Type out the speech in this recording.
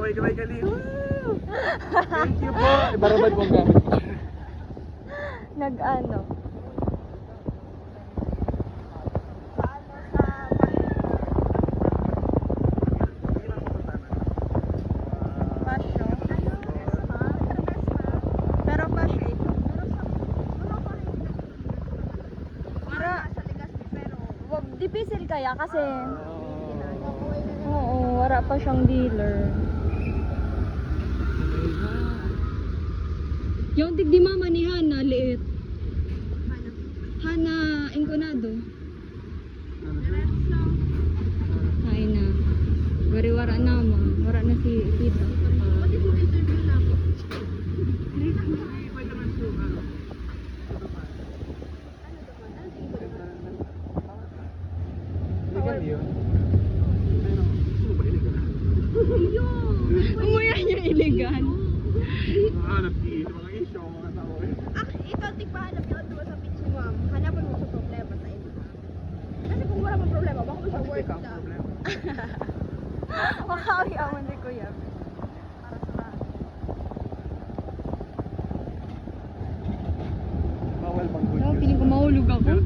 Kaway-kaway kali. Thank you po. Ibarabad po ang gamit ko. Nag-ano? Pasyo. Pero pasyo ito. Para wag dipisil kaya kasi oo, wala pa siyang dealer. Yung tigdi mama ni Hana, liit. Hana Inconado. Ay na. Wari-wara naman. Wara na si Tita. Legal yun. Umuya niya iligan. Hanap di mga isyo, mga tao eh. Ikaw tigpahanap yun doon sa pitch mo. Hanapan mo sa problema sa ito. Kasi kung wala mong problema, baka mo siya work Ikaw ang na. problema. Makawi ako ni Kuya. Para sa lahat. Bawal bang good No, news? piling ko mahulog ako. Pero